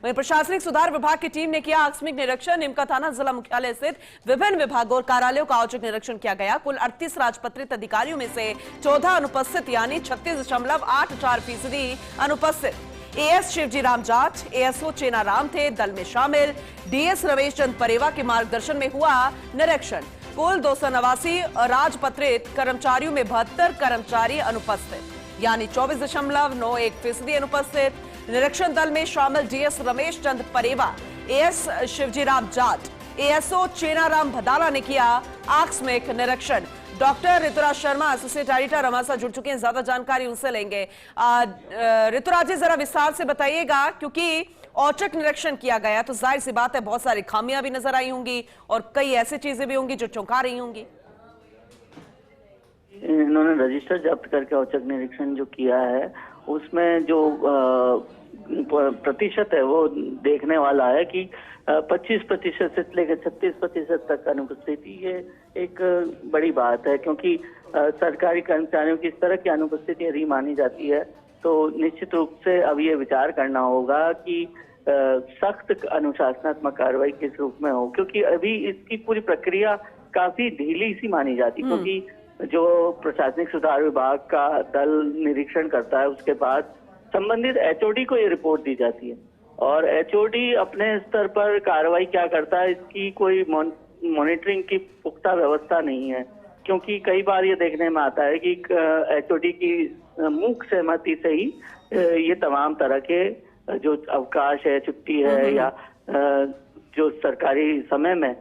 वहीं प्रशासनिक सुधार विभाग की टीम ने किया आकस्मिक निरीक्षण। नीमका थाना जिला मुख्यालय स्थित विभिन्न विभागों और कार्यालयों का औचक निरीक्षण किया गया। कुल 38 राजपत्रित अधिकारियों में से 14 अनुपस्थित यानी 36.84% अनुपस्थित। एएस शिवजी राम जाट, एएसओ चेना राम थे दल में शामिल। डीएस रमेश चंद परेवा के मार्गदर्शन में हुआ निरीक्षण। कुल 289 राजपत्रित कर्मचारियों में 72 कर्मचारी अनुपस्थित यानी 24.91% अनुपस्थित। निरीक्षण दल में शामिल DS Ramesh Chand Pareva, AS Shivjiram Jat, ASO Chenaram Bhadala ने किया आकस्मिक निरीक्षण। Doctor Rituraj Sharma associate editor हमारे साथ जुड़ चुके हैं, ज्यादा जानकारी उनसे लेंगे। ऋतुराज जी जरा विस्तार से बताइएगा, क्योंकि औचक निरीक्षण किया गया तो जाहिर सी बात है बहुत सारी खामियां भी नजर आई होंगी और कई ऐसी चीजें भी होंगी जो चौंका रही होंगी। इन्होंने रजिस्टर जब्त करके औचक निरीक्षण जो किया है उसमें जो प्रतिशत है वो देखने वाला है कि 25% से लेकर 36% तक अनुपस्थिति, ये एक बड़ी बात है, क्योंकि सरकारी कर्मचारियों की इस तरह की अनुपस्थिति यदि मानी जाती है तो निश्चित रूप से अब ये विचार करना होगा कि सख्त अनुशासनात्मक कार्रवाई किस रूप में हो, क्योंकि अभी इसकी पूरी प्रक्रिया काफी ढीली सी मानी जाती, क्योंकि जो प्रशासनिक सुधार विभाग का दल निरीक्षण करता है उसके बाद संबंधित एचओडी को ये रिपोर्ट दी जाती है और एचओडी अपने स्तर पर कार्रवाई क्या करता है इसकी कोई मॉनिटरिंग की पुख्ता व्यवस्था नहीं है, क्योंकि कई बार ये देखने में आता है कि एचओडी की मुख्य सहमति से ही ये तमाम तरह के जो अवकाश है, छुट्टी है या जो सरकारी समय में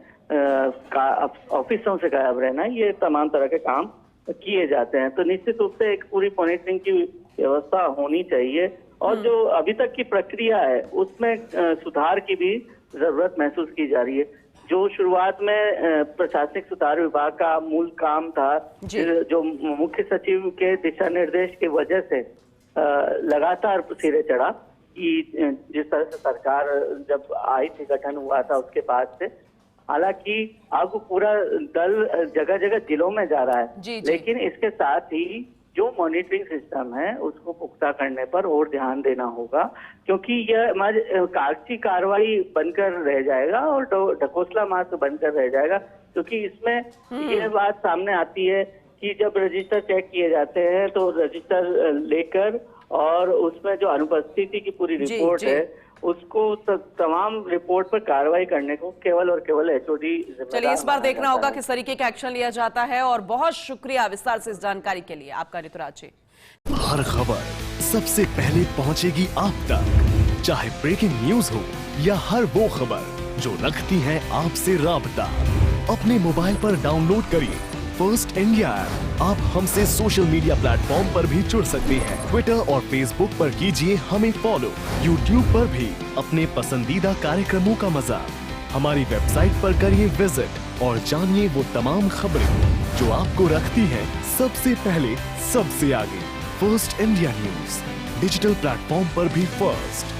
ऑफिसों से गायब रहना, ये तमाम तरह के काम किए जाते हैं। तो निश्चित रूप से एक पूरी मॉनिटरिंग की व्यवस्था होनी चाहिए और जो अभी तक की प्रक्रिया है उसमें सुधार की भी जरूरत महसूस की जा रही है। जो शुरुआत में प्रशासनिक सुधार विभाग का मूल काम था, जो मुख्य सचिव के दिशा निर्देश की वजह से लगातार सिरे चढ़ा कि जिस तरह से सरकार जब आई थी, गठन हुआ था उसके बाद से, हालांकि अब पूरा दल जगह जगह जिलों में जा रहा है, लेकिन इसके साथ ही जो मॉनिटरिंग सिस्टम है उसको पुख्ता करने पर और ध्यान देना होगा, क्योंकि यह कागजी कार्रवाई बनकर रह जाएगा और ढकोसला मात्र बनकर रह जाएगा, क्योंकि इसमें यह बात सामने आती है कि जब रजिस्टर चेक किए जाते हैं तो रजिस्टर लेकर और उसमें जो अनुपस्थिति की पूरी रिपोर्ट है उसको तमाम रिपोर्ट पर कार्रवाई करने को केवल और केवल एचओडी। चलिए इस बार देखना होगा किस तरीके का एक्शन लिया जाता है और बहुत शुक्रिया विस्तार से इस जानकारी के लिए आपका ऋतुराज जी। हर खबर सबसे पहले पहुंचेगी आप तक, चाहे ब्रेकिंग न्यूज हो या हर वो खबर जो रखती है आपसे राबता। अपने मोबाइल पर डाउनलोड करिए फर्स्ट इंडिया ऐप। आप हमसे सोशल मीडिया प्लेटफॉर्म पर भी जुड़ सकते हैं। ट्विटर और फेसबुक पर कीजिए हमें फॉलो। यूट्यूब पर भी अपने पसंदीदा कार्यक्रमों का मजा। हमारी वेबसाइट पर करिए विजिट और जानिए वो तमाम खबरें जो आपको रखती हैं सबसे पहले, सबसे आगे। First India news digital platform पर भी फर्स्ट।